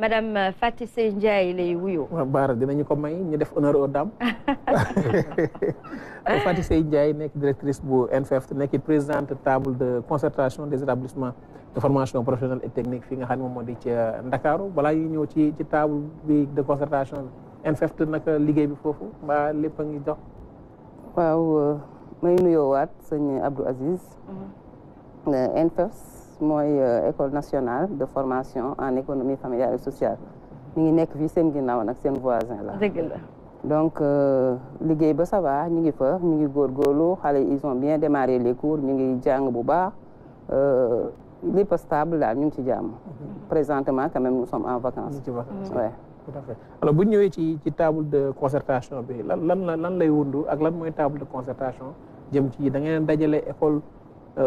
madame Faty Seye Ndiaye lay wuyoo. waaw Baara dinañu ko may ñu def honneur aux dames. Faty Seye Ndiaye nekk directrice bu NFEFT nekk présidente table de concertation des établissements de formation professionnelle et technique fi nga xam ne moom moo di ci Ndakaaru balaa ñuy ñëw ci table bi de concertation bi NFEFT naka liggéey bi foofu mbaa lépp a ngi dox. waaw may nuyoowaat sëñ Abdou Aziz. NFEFT mooy école nationale de formation en économie familiale et sociale mi ngi nekk fii seen ginnaaw nag seen voisin la. dëgg la. donc liggéey ba ça va ñu ngi fa ñu ngi góorgóorlu xale ils ont bien démarré les cours ñu ngi jàng bu baax lépp stable daal ñu ngi ci jàmm. présentement quand même nous sommes en vacances. ouais. tout à fait alors bu ñu ñëwee ci table de concertation bi lan lay wundu ak lan mooy table de concertation jëm ci da ngeen dajale école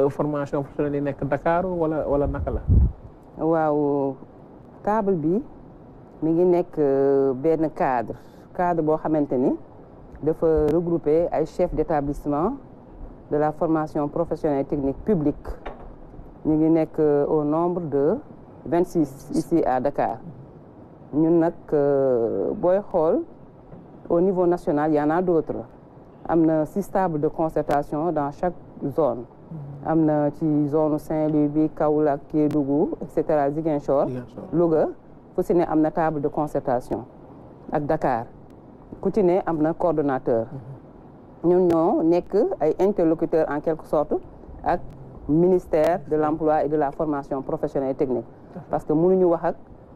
formation professionnelle yi nekk Dakar wala naka la. waaw table bi mi ngi nekk benn cadre boo xamante ni dafa regrouper ay chefs d'établissement de la formation professionnelle et technique publique ñu ngi nekk au nombre de 26 ici à Dakar ñun nag booy xool au niveau national y en a d'autres am na 6 tables de concertation dans chaque zone. am na ci zone Saint-Louis bi Kaolack Kédougou et cetera Ziguinchor Louga fu si ne am na table de concertation ak Dakar ku ci ne am na coordonnateur ñun ñoo nekk ay interlocuteurs en quelque sorte ak ministère de l'emploi et de la formation professionnelle et technique parce que mënuñu wax ak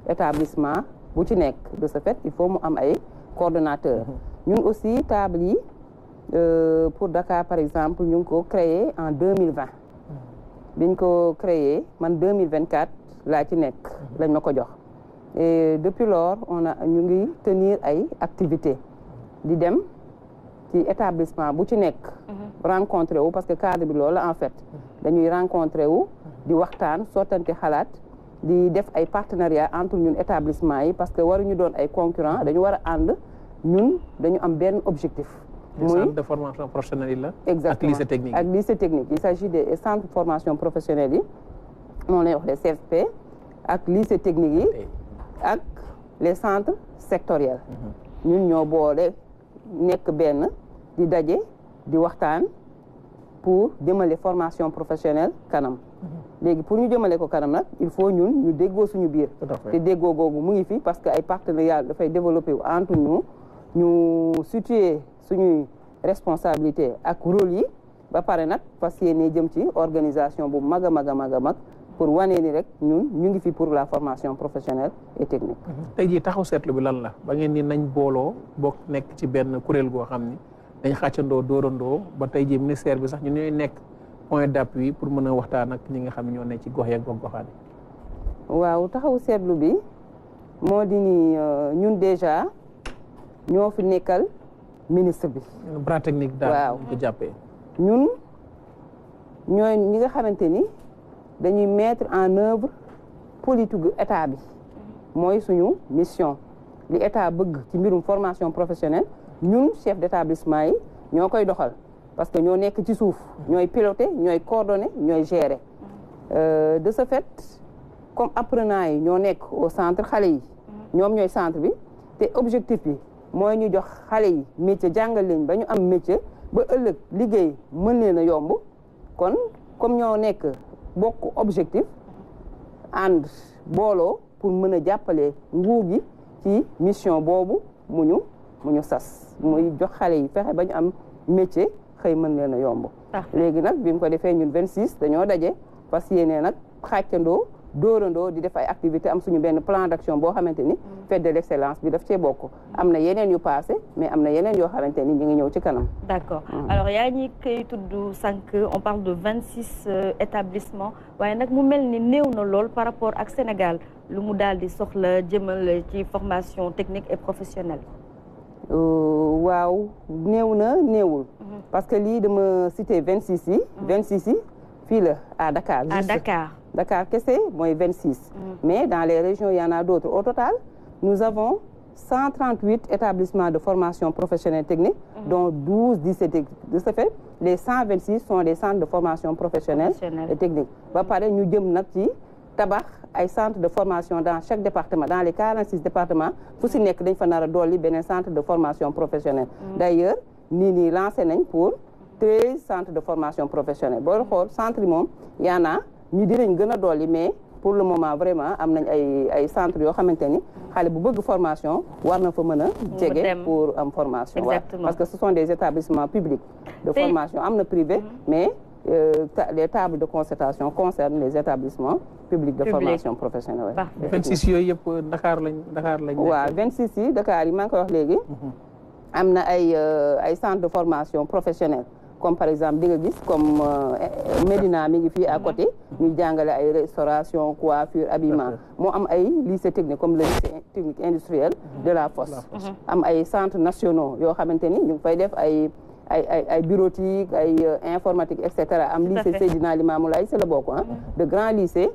établissement bu ci nekk de ce fait il faut mu am ay coordonnateurs ñun aussi table yi pour Dakar par exemple ñu ngi ko créé en 2020 biñ ko créé man 2024 laa ci nekk lañ ma ko jox et depuis lors ñu ngi tenir ay activités di dem ci établissement bu ci nekk rencontré wu parce que cadre bi loolu en fait dañuy rencontré wu di waxtaan sottante xalaat di def ay partenariat entre ñun établissement yi parce que waruñu doon ay concurrents dañu war a ànd ñun dañu am benn objectif centre de formation professionnelle yi la. exactement ak lycée technique ak lycée technique il s'agit des centres de formation professionnelle yi moom lay wax des CFP ak lycée technique yi ak les centres sectoriels ñun ñoo boole nekk benn di daje di waxtaan pour jëmale formation professionnelle kanam léegi pour ñu jëmale ko kanam nag il faut ñun ñu déggoo suñu biir te déggoo googu mu ngi fi parce que ay partenariat dafay développer entre ñu situer suñuy responsabilité ak rôle yi ba pare nag fas yéene jëm ci organisation bu mag a mag a mag a mag pour wane ni rek ñun ñu ngi fi pour la formation professionnelle et technique. tey jii taxaw seetlu bi lan la ba ngeen ni nañ booloo bokk nekk ci benn kuréel goo xam ni dañ xàccandoo dóorandoo ba tey jii ministère bi sax ñu ñooy nekk point d'appui pour mën a waxtaan ak ñi nga xam ñoo ne ci gox yeeg gox-goxaan yi. waaw taxaw seetlu bi moo di ni ñun déjà ñoo fi nekkal. ministre bi. bras technique daal. waaw ko jàppee. ñun ñooy ñi nga xamante ni dañuy mettre en œuvre politique état bi mooy suñu mission li état bëgg ci mbirum formation professionnelle ñun chef d'établissement yi ñoo koy doxal parce que ñoo nekk ci suuf ñooy piloter ñooy coordonner ñooy gérer de ce fait comme apprenants yi ñoo nekk au centre xale yi ñoom ñooy centre bi te objectif bi. mooy ñu jox xale yi métier jàngal leen ba ñu am métier ba ëllëg liggéey mën leen a yomb kon comme ñoo nekk bokk objectif ànd booloo pour mën a jàppale nguur gi ci mission boobu mu ñu sas muy jox xale yi fexe ba ñu am métier xëy mën leen a yomb léegi nag bi mu ko defee ñun 26 dañoo daje parce que yéene nag xàccandoo dóorandoo di def ay activité am suñu benn plan d'action boo xamante ni fête de l'excellence bi daf cee bokk am na yeneen yu passé mais am na yeneen yoo xamante ni ñu ngi ñëw ci kanam. d'accord alors yaa ngi koy tudd sànq on parle de 26 établissements waaye nag mu mel ni néew na lool par rapport ak Sénégal lu mu daal di soxla jëmal ci formation technique et professionnelle. waaw néew na néewul. parce que lii dama cité 26 yi. 26 yi fii la à Dakar. à Dakar. Dakar kese mooy 26. Mais dans les régions il y en a d'autres. Au total nous avons 138 établissements de formation professionnelle technique dont 12 lycées techniques. De ce fait les 126 sont des centres de formation professionnelle et technique. ba pare ñu jëm nag ci tabax ay centre de formation dans chaque département dans les 46 départements fu si nekk dañ fa nar a dolli beneen centre de formation professionnelle d'ailleurs nii lancé nañ pour 13 centres de formation professionnelle boo xool centre yi moom yaana ñu dinañ gën a dolli mais pour le moment vraiment am nañ ay centres yoo xamante ni xale bu bëgg formation war na fa mën a jege pour am formation parce que ce sont des établissements publics de formation am na privé mais les tables de concertation concernent les établissements publics de formation professionnelle. 26 yooyu yëpp Dakar lañ waaw 26 yi Dakar yi maa ngi koy wax léegi am na ay centres de formation professionnelle comme par exemple di nga gis comme Médina mi ngi fii à côté ñu jàngale ay restauration coiffure habillement moo am ay lycée technique comme le lycée technique industriel de la Fosse am ay centres nationaux yoo xamante ni ñu ngi fay def ay bureautique ay informatique et cetera am lycée Seydina Limamou Laye c'est le bokk de grands lycées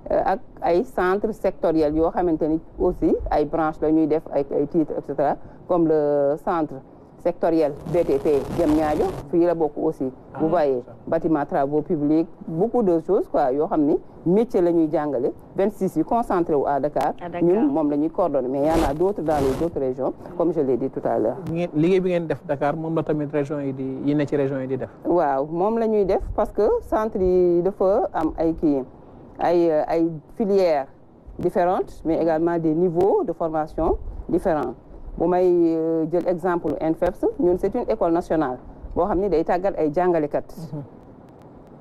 ak ay centres sectoriels yoo xamante ni aussi ay branches la ñuy def ay titres et cetera comme le centre sectoriel BTP Diamniadio fii la bokk aussi vous voyez bâtiment travaux publics beaucoup de choses quoi yoo xam ni métier la ñuy jàngale 26 yi concentré wu à Dakar ñun moom la ñuy coordonné mais y en a d'autres dans les autres régions comme je l'ai dit tout à l'heure liggéey bi ngeen def Dakar moom la tamit région yi yi ne ci région yi di def waaw moom la ñuy def parce que centre yi dafa am ay kii ay filières différentes mais également des niveaux de formation différents bu may jël exemple ENFEPS ñun c'est une école nationale boo xam ni day tàggat ay jàngalekat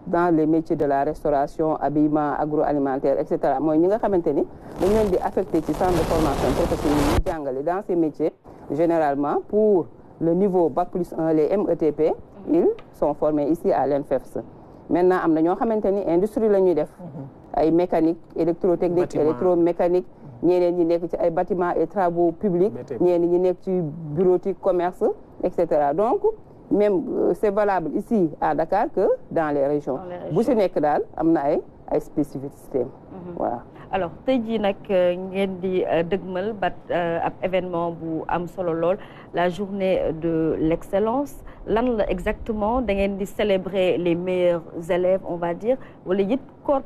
dans les métiers de la restauration habillement agroalimentaire et cetera mooy ñi nga xamante ni dañ leen di affecté ci centre de formation professionnelle ñu jàngale dans ces métiers généralement pour le niveau Bac+1 les METP ils sont formés ici à l'ENFEPS maintenant am na ñoo xamante ni industrie la ñuy def ay mécanique électrotechnique électromécanique ñeneen ñi nekk ci ay bâtiments et travaux publics ñeneen ñi nekk ci bureautique commerce et cetera donc même c'est valable ici à Dakar que dans les régions bu si nekk daal am na ay spécificité voilà alors tey jii nag ngeen di dëgmal ab événement bu am solo lool la journée de l'excellence lan la exactement da ngeen di célébrer les meilleurs élèves on va dire wala it corps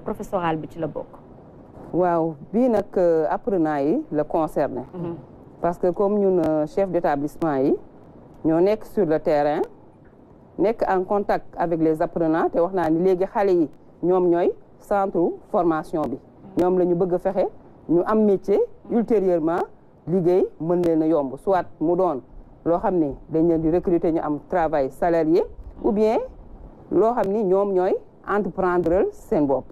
professoral bi ci la bokk waaw bii nag apprenants yi la concerné parce que comme ñun chef d'établissement yi ñoo nekk sur le terrain nekk en contact avec les apprenants te wax naa ni léegi xale yi ñoom ñooy centre formation bi ñoom la ñu bëgg a fexe ñu am métier ultérieurement liggéey mën leen a yomb soit mu doon loo xam ni dañ leen di recruter ñu am travail salarié ou bien loo xam ni ñoom ñooy entreprendre seen bopp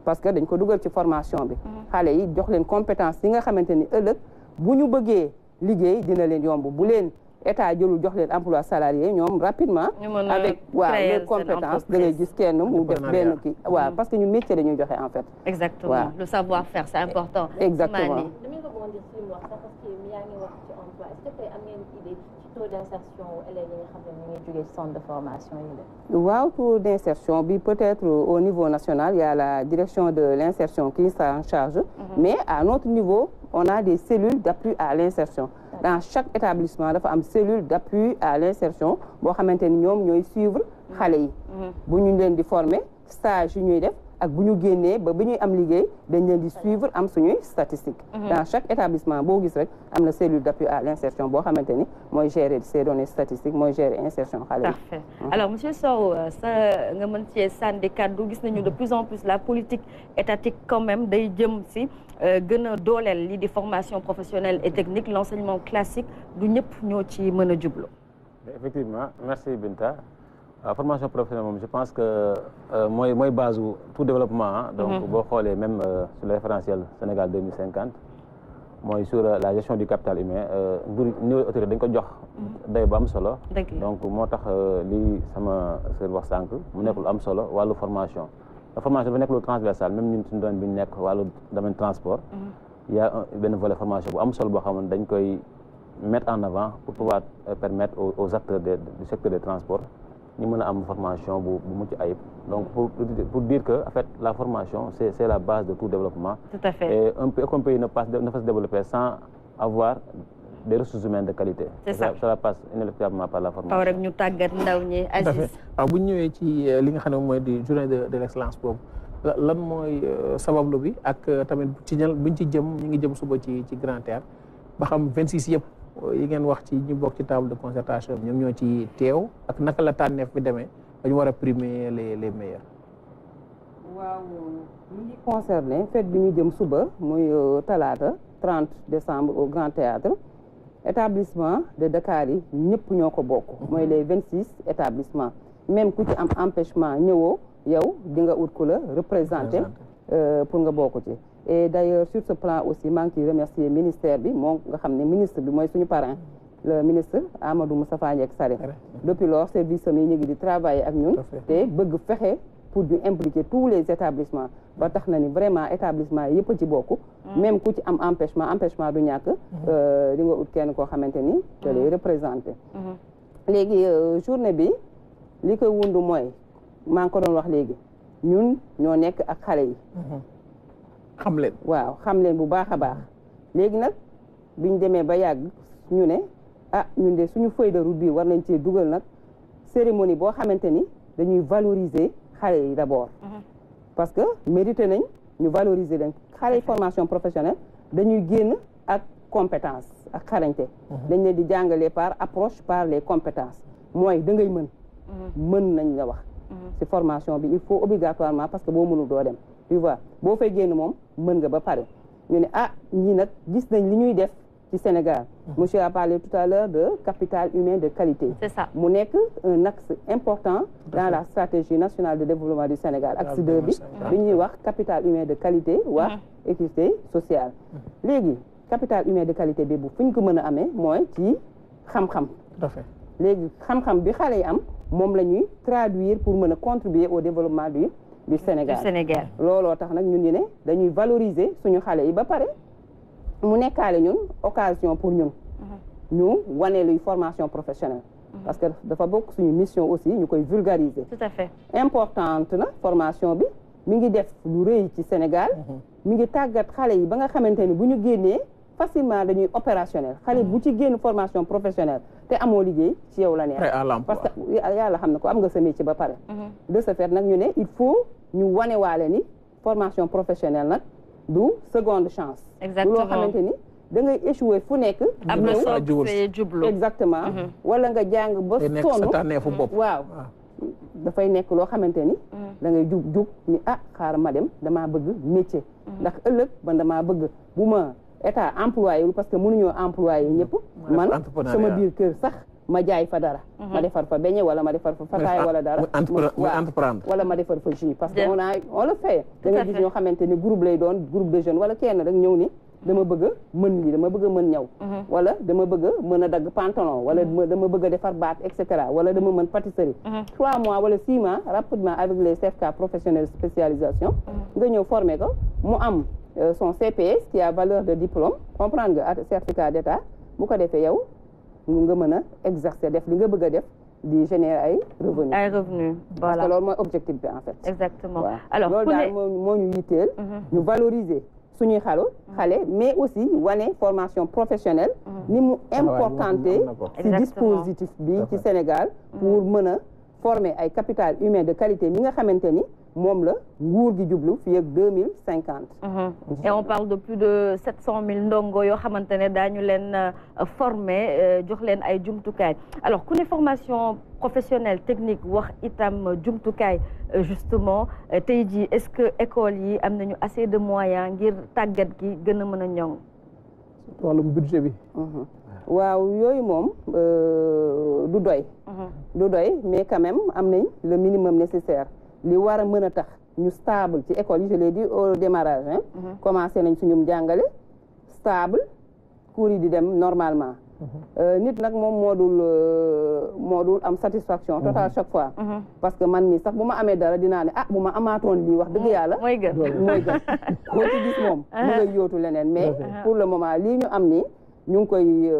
parce que dañ ko dugal ci formation bi xale yi jox leen compétence yi nga xamante ni ëllëg bu ñu bëggee liggéey dina leen yomb bu leen état jëlul jox leen emploi salarié ñoom rapidement avec les compétences da ngay gis kenn mu def benn kii waaw parce que ñu métier dañuy joxe en fait exactement le savoir-faire c'est important exactement taux d'insertion élèves yi nga xam ne ñu ngi jógee ci centre de formation yi la. waaw taux d'insertion bi peut-être au niveau national il y a la direction de l'insertion qui est en charge mais à notre niveau on a des cellules d'appui à l'insertion dans chaque établissement dafa am cellule d'appui à l'insertion boo xamante ni ñoom ñooy suivre xale yi bu ñu leen di former stage yu ñuy def ak bu ñu génnee ba ñuy am liggéey dañ leen di suivre am suñuy statistique dans chaque établissement boo gis rek am na cellule d'appui à l'insertion boo xamante ni mooy gérer ces données statistiques mooy gérer insertion xale yi. Parfait. Alors monsieur Sow sa nga mën cee sànni kàddu gis nañu de plus en plus la politique étatique quand même day jëm si gën a dooleel lii di formation professionnelle et technique l'enseignement classique du ñëpp ñoo ci mën a jublu. Effectivement merci Binta. Formation professionnelle moom je pense que mooy base u tout développement donc boo xoolee même sur le référentiel Sénégal 2050 mooy sur la gestion du capital humain nguur niveau autorité dañ ko jox day bu am solo donc moo tax lii sama sœur wax sànq mu nekk lu am solo wàllu formation la formation dafa nekk lu transversal même ñun suñu domaine bi ñu nekk wàllu domaine transport il y a benn volet formation bu am solo boo xam ne dañ koy mettre en avant pour pouvoir permettre aux acteurs du secteur des transports ñu mën a am formation bu mucc ayib donc pour dire que en fait la formation c'est la base de tout développement. Tout à fait. Et un pays ne peut se développer sans avoir des ressources humaines de qualité. C'est ça. Cela passe inéluctablement par la formation. xaw rek ñu tàggat ndaw ñi Aziz. waaw bu ñu ñëwee ci li nga xam ne mooy di journée de l'excellence boobu lan mooy sabablu bi ak tamit ci buñ ci jëm ñu ngi jëm suba ci Grand Théâtre ba xam 26 yëpp yi ngeen wax ci ñu bokk ci table de concertation ñoom ñoo ci teew ak naka la tànneef bi demee dañu war a primer les meilleurs. waaw ñu ngi concerné fête bi ñu jëm suba muy talaata 30 décembre au Grand Théâtre établissement de Dakar yi ñëpp ñoo ko bokk. mooy les 26 établissements même ku ci am empêchement ñëwoo yow di nga ut ku la représenté pour nga bokk ci. et d'ailleurs sur ce plan aussi maa ngi ciy remercier ministère bi moo nga xam ne ministre bi mooy suñu parrain le ministre Amadou Moustapha Ndiaye Sarré depuis lors service am yi ñu ngi di travailler ak ñun te bëgg fexe pour ñu impliquer tous les établissements ba tax na ni vraiment établissement yëpp a ci bokk même ku ci am empêchement du ñàkk di nga ut kenn koo xamante ni te lay représenté léegi journée bi li koy wundu mooy maa ngi ko doon wax léegi ñun ñoo nekk ak xale yi xam leen waaw xam leen bu baax a baax léegi nag biñ demee ba yàgg ñu ne ñun de suñu feuille de route bi war nañ cee dugal nag cérémonie boo xamante ni dañuy valoriser xale yi d'abord parce que mérité nañ ñu valoriser leen xale yi formation professionnelle dañuy génn ak compétence ak xarañte dañ leen di jàngalee par approche par les compétences mooy da ngay mën nañ la wax ci formation bi il faut obligatoirement parce que boo mënul doo dem tu vois boo fay génn moom mën nga ba pare ñu ne ñii nag gis nañ li ñuy def ci Sénégal monsieur a parlé tout à l'heure de capital humain de qualité c'est ça mu nekk un axe important dans la stratégie nationale de développement du Sénégal axe 2 bi ñuy wax capital humain de qualité wax équité sociale léegi capital humain de qualité bi bu fu ñu ko mën a amee mooy ci xam-xam léegi xam-xam bi xale yi am moom la ñuy traduire pour mën a contribuer au développement du Sénégal looloo tax nag ñun ñu ne dañuy valoriser suñu xale yi ba pare mu nekkaale ñun occasion pour ñun ñu wane luy formation professionnelle parce que dafa bokk suñu mission aussi ñu koy vulgariser tout à fait importante na formation bi mi ngi def lu rëy ci Sénégal mi ngi tàggat xale yi ba nga xamante ni bu ñu génnee facilement dañuy opérationnel xale bu ci génn formation professionnelle te amoo liggéey ci yow la neex parce que yàlla xam na ko am nga sa métier ba pare de ce fait nag ñu ne il faut ñu wanewaale ni formation professionnelle nag du seconde chance exactement loo xamante ni da ngay échouer fu nekk am na soo jublu exactement wala nga jàng ba sonn waaw dafay nekk loo xamante ni da ngay jug ni xaaral ma dem damaa bëgg métier ndax ëllëg man damaa bëgg bu ma état employé wul parce que mënuñoo employé ñëpp man sama biir kër sax ma jaay fa dara ma defar fa beñe wala ma defar fa fataay wala dara wala ma defar fa jus parce que on le fait da nga gis ñoo xamante ni groupe lay doon groupe de jeunes wala kenn rek ñëw ni dama bëgg a mën lii dama bëgg a mën ñaw wala dama bëgg a mën a dagg pantalon wala dama bëgg a defar baat et cetera wala dama mën pâtisserie 3 mois wala 6 mois rapidement avec les CFK professionnels spécialisation nga ñëw former ko mu am son CPS qui a valeur de diplôme comprendre nga certificat d'état bu ko defee yow nga mën a exercer def li nga bëgg a def di générer ay revenus voilà parce que loolu mooy objectif bi en fait exactement alors loolu daal moo ñu yitteel ñu valoriser suñuy xale mais aussi wane formation professionnelle ni mu importante ci dispositif bi ci Sénégal pour mën a former ay capital humain de qualité mi nga xamante ni moom la nguur gi jublu fii ak 2050 et on parle de plus de 700 000 ndongo yoo xamante ne daañu leen former jox leen ay jumtukaay alors ku ne formation professionnelle technique wax itam jumtukaay justement tey jii est-ce que école yi am nañu assez de moyens ngir tàggat gi gën a mën a ñoŋ wàllum budget bi waaw yooyu moom du doy mais quand même am nañ le minimum nécessaire li war a mën a tax ñu stable ci école yi je l'ai dit au démarrage commencé nañ suñu jàngale stable cours yi di dem normalement nit nag moom moo dul am satisfaction totale chaque fois parce que man mi sax bu ma amee dara dinaa ne bu ma amaatoon lii wax dëgg yàlla mooy gën koo ci gis moom mu ngay yóotu leneen mais pour le moment lii ñu am nii ñu ngi koy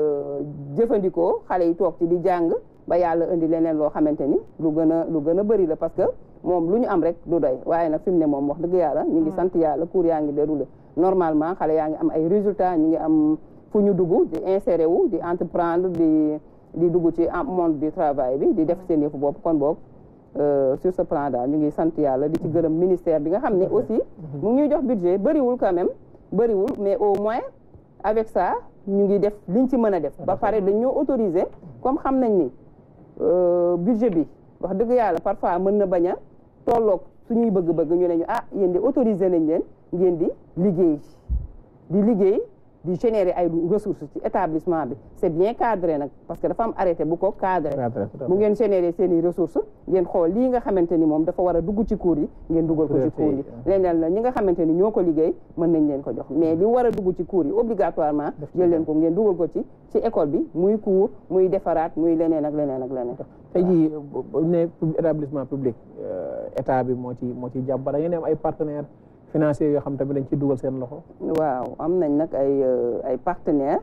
jëfandikoo xale yi toog ci di jàng ba yàlla indi leneen loo xamante ni lu gën a bëri la parce que moom lu ñu am rek du doy waaye nag fi mu ne moom wax dëgg yàlla ñu ngi sant yàlla cours yaa ngi déroulé normalement xale yaa ngi am ay résultats ñu ngi am fu ñu dugg di insérer wu di entreprendre di dugg ci monde du travail bi di def seen yëfu bopp kon boog sur ce plan daal ñu ngi sant yàlla di ci gërëm ministère bi nga xam ne aussi mu ngi ñuy jox budget bëriwul quand même bëriwul mais au moins avec ça ñu ngi def liñ ci mën a def ba pare dañoo autoriser comme xam nañ ni budget bi wax dëgg yàlla parfois mën na bañ a tolloog suñuy bëgg-bëgg ñu ne ñu yéen di autoriser nañ leen ngeen di liggéey di générer ay ressources ci établissement bi c'est bien cadré nag parce que dafa am arrêté bu ko cadré bu ngeen générer seen i ressources ngeen xool lii nga xamante ni moom dafa war a dugg ci cours yi ngeen dugal ko ci cours yi leneen la ñi nga xamante ni ñoo ko liggéey mën nañ leen ko jox mais li war a dugg ci cours yi obligatoirement jël leen ko ngeen dugal ko ci école bi muy cours muy defaraat muy leneen ak leneen ak leneen tey jii ne établissement public état bi moo ci jàpp da ngeen am ay partenaires financiers yoo xam tamit dañ ci dugal seen loxo. waaw am nañ nag ay partenaires.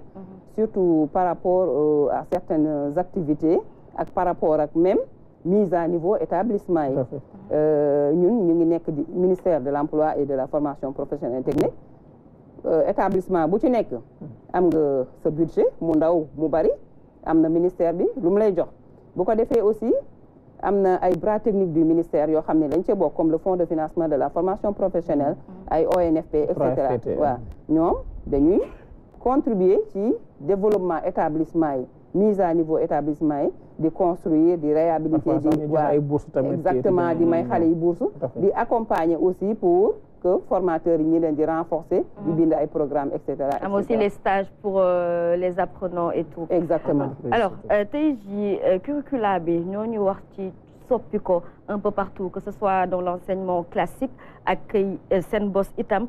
surtout par rapport à certaines activités ak par rapport ak même mise à niveau établissement yi. ñun ñu ngi nekk di ministère de l'emploi et de la formation professionnelle technique. établissement bu ci nekk. am nga sa budget mu ndaw mu bari am na ministère bi lu mu lay jox bu ko defee aussi. am na ay bras techniques du ministère yoo xam ne dañ cee bokk comme le fonds de financement de la formation professionnelle ay ONFP et cetera waaw ñoom dañuy contribuer ci développement établissement yi mise à niveau établissement yi di construire di réhabiliter di waaw exactement di may xale yi bourse di accompagner aussi pour que formateurs yi ñi leen di renforcer di bind ay programmes et cetera am aussi les stages pour les apprenants et tout exactement alors tey jii curricula bi ñoo ñu wax ci soppi ko un peu partout que ce soit dans l'enseignement classique ak seen bos itam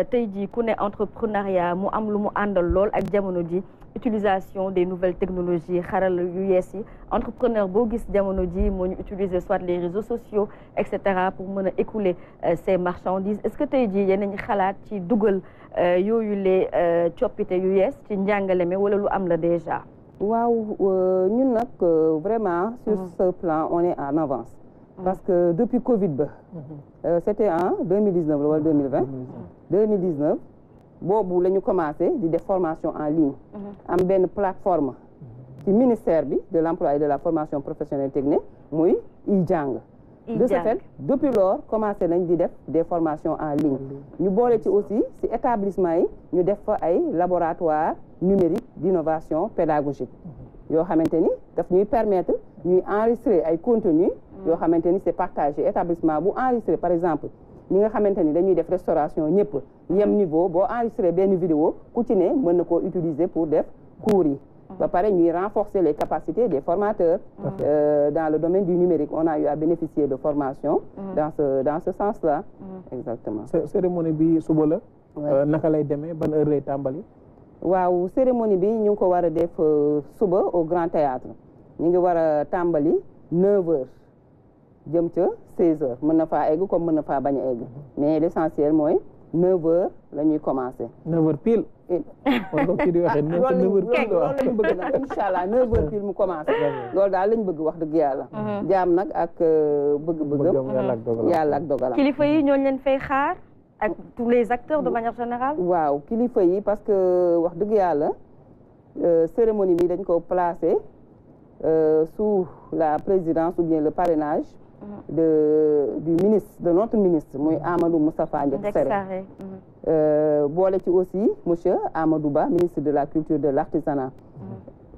tey jii ku ne entrepreneuriat mu am lu mu àndal lool ak jamono ji utilisation des nouvelles technologies xaral yu yees yi entrepreneur boo gis jamono ji moo ñu utiliser soit les réseaux sociaux et cetera pour mën a écouler ces marchandises est-ce que tey jii yéen a ngi xalaat ci dugal yooyu les coppite yu yees ci njàngale mi wala lu am la déjà. waaw ñun nag vraiment sur ce plan on est en avance. parce que depuis Covid ba. c'était en 2019 wala 2020. 2019. boobu la ñu commencé di def formation en ligne am benn plateforme ci ministère bi de l'emploi et de la formation professionnelle technique muy iJàng de ce fait depuis lors commencé nañ di def des formations en ligne ñu boole ci aussi ci établissement yi ñu def fa ay laboratoire numérique d'innovation pédagogique yoo xamante ni daf ñuy permettre ñuy enregistrer ay contenus yoo xamante ni c'est partagé établissement bu enregistrer par exemple ñi nga xamante ni dañuy def restauration ñëpp yem niveau boo enregistré benn vidéo ku ci ne mën na koo utiliser pour def cours yi ba pare ñuy renforcer les capacités des formateurs dans le domaine du numérique on a eu à bénéficier de formation dans ce sens-là exactement cérémonie bi suba la naka lay demee ban heure lay tàmbali waaw cérémonie bi ñu ngi ko war a def suba au Grand Théâtre ñu ngi war a tàmbali 9 heures jëm ca 16 heures mën na faa egg comme mën na faa bañ a egg mais l'essentiel mooy 9 heures la ñuy commencer. 9 heures pile. loolu loolu la ñu bëgg nag incha allah 9 heures pile mu commencer. loolu daal la ñu bëgg wax dëgg yàlla. jaam nag ak bëgg-bëggam. yàlla ak dogalam. kilifa yi ñooñu leen fay xaar ak tous les acteurs de manière générale. waaw kilifa yi parce que wax dëgg yàlla cérémonie bi dañ ko placer sous la présidence ou bien le parrainage. du ministre de notre ministre muy Amadou Moustapha Ndiaye Séré boole ci aussi monsieur Amadou Ba ministre de la culture de l'artisanat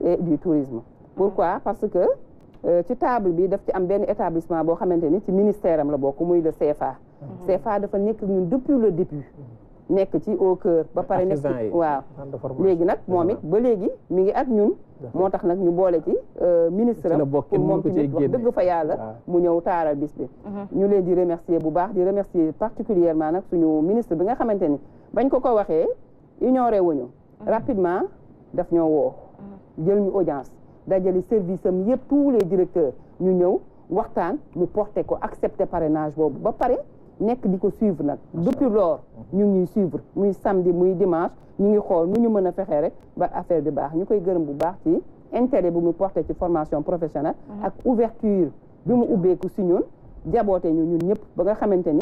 et du tourisme pourquoi parce que ci table bi daf ci am benn établissement boo xamante ni ci ministère am la bokk muy le CFA CFA dafa nekk ñun depuis le début nekk ci au cœur ba pare nekk waaw léegi nag moom it ba léegi mi ngi ak ñun moo tax nag ñu boole ci ministre am pour moom tamit wax dëgg fa yàlla mu ñëw taaral bis bi ñu leen di remercier bu baax di remercier particulièrement nag suñu ministre bi nga xamante ni bañ ko waxee ignoré wuñu rapidement daf ñoo woo jël ñu audience dajale service am yëpp tous les directeurs ñu ñëw waxtaan mu porté ko accepté parrainage boobu ba pare nekk di ko suivre nag depuis lors ñu ngi suivre muy samedi muy dimanche ñu ngi xool nu ñu mën a fexee rek ba affaire bi baax ñu koy gërëm bu baax ci intérêt bu mu porté ci formation professionnelle ak ouverture bi mu ubbeeku si ñun jaboote ñu ñun ñëpp ba nga xamante ni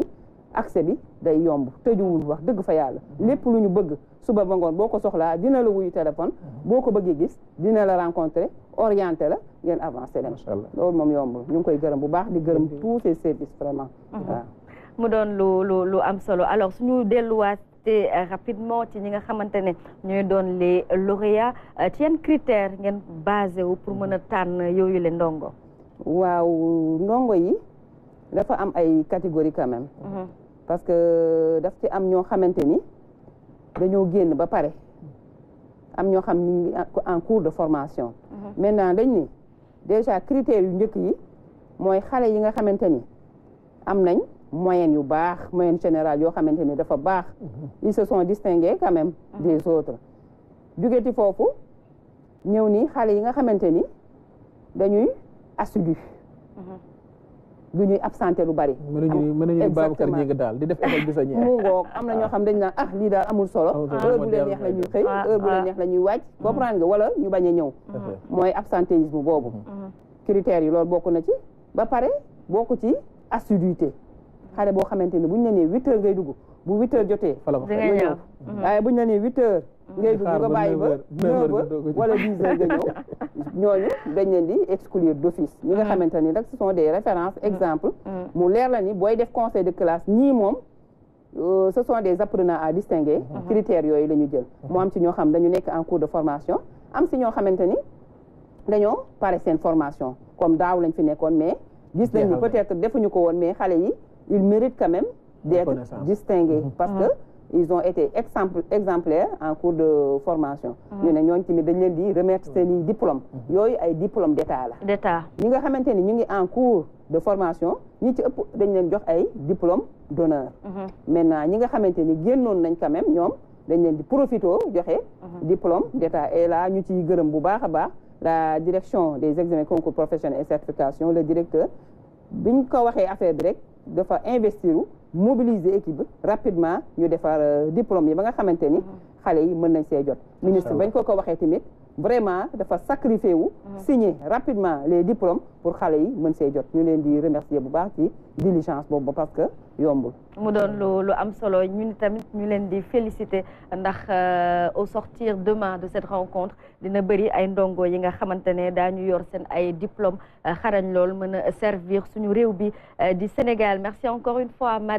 accès bi day yomb tëjuwul wax dëgg fa yàlla lépp lu ñu bëgg suba ba ngoon boo ko soxlaa dina la wuyu téléphone boo ko bëggee gis dina la rencontrer orienté la ngeen avancé leen loolu moom yombul ñu ngi koy gërëm bu baax di gërëm tous ces services vraiment waaw mu doon lu am solo alors suñu delluwaatee rapidement ci ñi nga xamante ne ñooy doon les lauréats ci yan critères ngeen basé wu pour mën a tànn yooyu le ndongo waaw ndongo yi dafa am ay catégories quand même parce que daf ci am ñoo xamante ni dañoo génn ba pare am ñoo xam ni en cours de formation maintenant dañ ni déjà critères yu njëkk yi mooy xale yi nga xamante ni am nañ moyenne yu baax moyenne générale yoo xamante ni dafa baax ils se sont distingués quand même des autres jugeti foofu ñëw ni xale yi nga xamante ni dañuy assidu du ñuy absenté lu bari. mën nañu Babacar ñi nga daal di def école bi sa ñeex. mu ngoog am na ñoo xam dañ naan lii daal amul solo. heure bu leen neex la ñuy xëy heure bu leen neex la ñuy wàcc. comprendre nga wala ñu bañ a ñëw. mooy absentéisme boobu. critères yi loolu bokk na ci. ba pare bokk ci assiduité. xale boo xamante ni buñ la nee 8 heures ngay dugg bu 8 heures jotee. nga ñëw waaye buñ la nee 8 heures. ngay dugg nga bàyyi ba 9 heures wala 10 heures nga ñëw. ñooñu dañ leen di exclure d'office ñi nga xamante ni rek ce sont des références exemples mu leer la ni booy def conseil de classe ñii moom ce sont des apprenants à distinguer critères yooyu la ñu jël mu am ci ñoo xam dañu nekk en cours de formation am si ñoo xamante ni dañoo pare seen formation comme daaw lañ fi nekkoon mais gis nañu peut-être defuñu ko woon mais xale yi ils méritent quand même d'être distingués parce que ils ont été exemplaires en cours de formation ñu ne ñooñu tamit dañ leen di remettre seen i diplôme yooyu ay diplôme d'état la d'état ñi nga xamante ni ñu ngi en cours de formation ñi ci ëpp dañ leen jox ay diplôme d'honneur maintenant ñi nga xamante ni génnoon nañ quand même ñoom dañ leen di profito joxe diplôme d'état et là ñu ciy gërëm bu baax a baax la direction des examens concours professionnels et certification le directeur biñ ko waxee affaire bi rek dafa investir mobiliser équipe rapidement ñu defar diplôme yi ba nga xamante ni xale yi mën nañ see jot ministre bañ ko waxee tamit vraiment dafa sacrifié wu signer rapidement les diplômes pour xale yi mën see jot ñu leen di remercier bu baax ci diligence boobu parce que yombul mu doon lu am solo ñun tamit ñu leen di féliciter ndax au sortir demain de cette rencontre dina bëri ay ndongo yi nga xamante ne daañu yor seen ay diplôme xarañ lool mën a servir suñu réew bi di Sénégal merci encore une fois